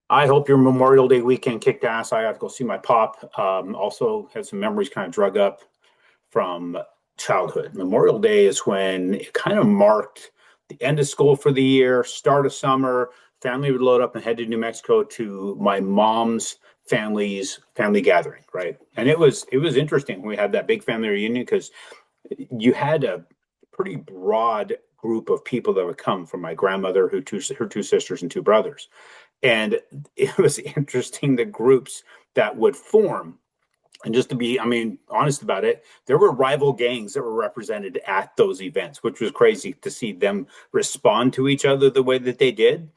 I hope your Memorial Day weekend kicked ass. I got to go see my pop. Also had some memories kind of drug up from childhood. Memorial Day is when it kind of marked the end of school for the year, start of summer. Family would load up and head to New Mexico to my mom's family's family gathering, right? And it was interesting when we had that big family reunion because you had a pretty broad group of people that would come from my grandmother, her two sisters and two brothers. And it was interesting the groups that would form. And just to be, I mean, honest about it, there were rival gangs that were represented at those events, which was crazy to see them respond to each other the way that they did.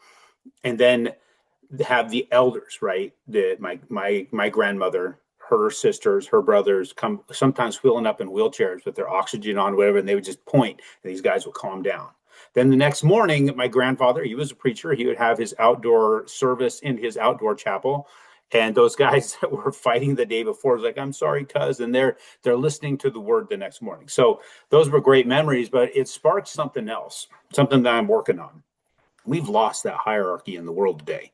And then have the elders, right? My grandmother, her sisters, her brothers come sometimes wheeling up in wheelchairs with their oxygen on, whatever, and they would just point, and these guys would calm down. Then the next morning, my grandfather, he was a preacher. He would have his outdoor service in his outdoor chapel. And those guys that were fighting the day before was like, I'm sorry, cuz, and they're listening to the word the next morning. So those were great memories, but it sparked something else, something that I'm working on. We've lost that hierarchy in the world today.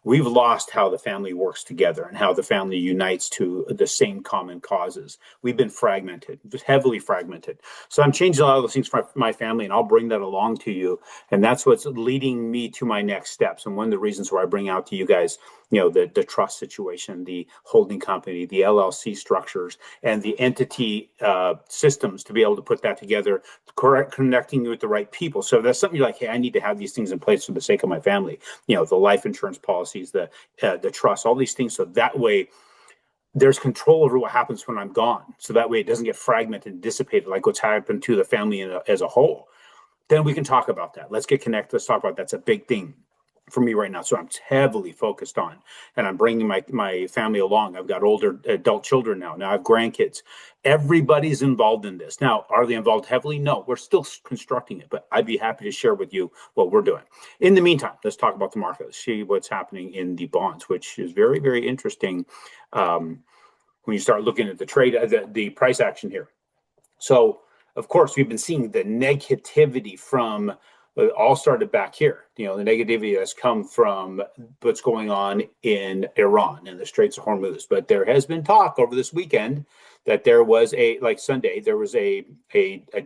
We've lost how the family works together and how the family unites to the same common causes. We've been fragmented, heavily fragmented. So I'm changing a lot of those things for my family, and I'll bring that along to you. And that's what's leading me to my next steps. And one of the reasons where I bring out to you guys, the trust situation, the holding company, the LLC structures, and the entity systems to be able to put that together, correct, connecting you with the right people. So if that's something you're like, hey, I need to have these things in place for the sake of my family. The life insurance policies, the trust, all these things. So that way, there's control over what happens when I'm gone. So that way, it doesn't get fragmented and dissipated like what's happened to the family as a whole. Then we can talk about that. Let's get connected. Let's talk about that. That's a big thing for me right now. So I'm heavily focused on, and I'm bringing my family along. I've got older adult children now. Now I have grandkids. Everybody's involved in this. Now, are they involved heavily? No, we're still constructing it, but I'd be happy to share with you what we're doing. In the meantime, let's talk about the market. Let's see what's happening in the bonds, which is very, very interesting when you start looking at the trade, the price action here. So, of course, we've been seeing the negativity from it all started back here. The negativity has come from what's going on in Iran and the Straits of Hormuz. But there has been talk over this weekend that there was Sunday, there was a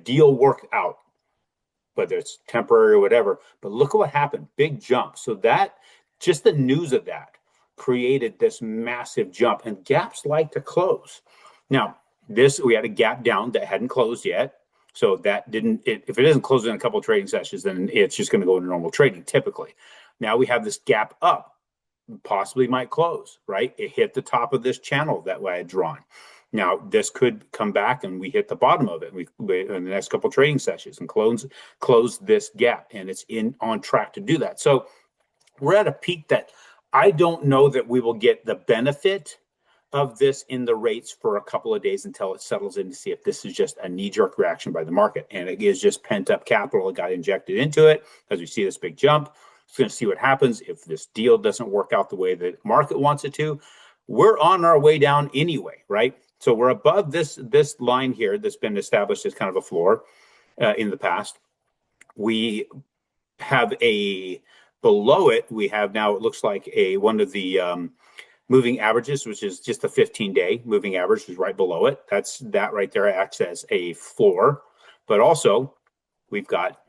deal worked out, whether it's temporary or whatever. But look at what happened. Big jump. So that just the news of that created this massive jump, and gaps like to close. Now, we had a gap down that hadn't closed yet. So that if it doesn't close in a couple of trading sessions, then it's just going to go into normal trading typically. Now we have this gap up, possibly might close, right? It hit the top of this channel that I had drawn. Now this could come back and we hit the bottom of it. We in the next couple of trading sessions and close this gap, and it's on track to do that. So we're at a peak that I don't know that we will get the benefit of this in the rates for a couple of days until it settles in to see if this is just a knee-jerk reaction by the market. And it is just pent-up capital that got injected into it as we see this big jump. It's going to see what happens if this deal doesn't work out the way the market wants it to. We're on our way down anyway, right? So we're above this line here that's been established as kind of a floor in the past. We have below it, we have now, it looks like one of the moving averages, which is just a 15-day moving average, is right below it. That right there acts as a floor. But also, we've got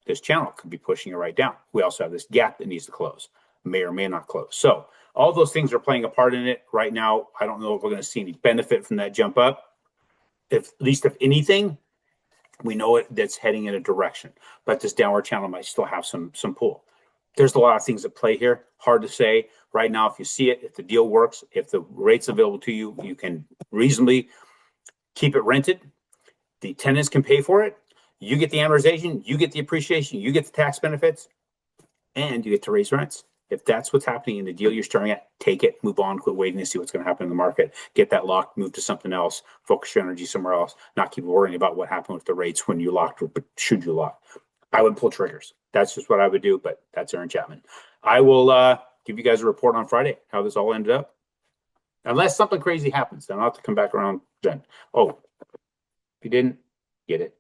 this channel could be pushing it right down. We also have this gap that needs to close, may or may not close. So all those things are playing a part in it right now. I don't know if we're going to see any benefit from that jump up. At least if anything, we know that's heading in a direction. But this downward channel might still have some pull. There's a lot of things at play here. Hard to say right now. If you see it, if the deal works, if the rate's available to you, you can reasonably keep it rented. The tenants can pay for it. You get the amortization, you get the appreciation, you get the tax benefits, and you get to raise rents. If that's what's happening in the deal you're staring at, take it, move on, quit waiting to see what's going to happen in the market. Get that locked, move to something else, focus your energy somewhere else, not keep worrying about what happened with the rates when you locked or should you lock. I would pull triggers. That's just what I would do, but that's Aaron Chapman. I will give you guys a report on Friday, how this all ended up. Unless something crazy happens, then I'll have to come back around then. Oh, if you didn't get it,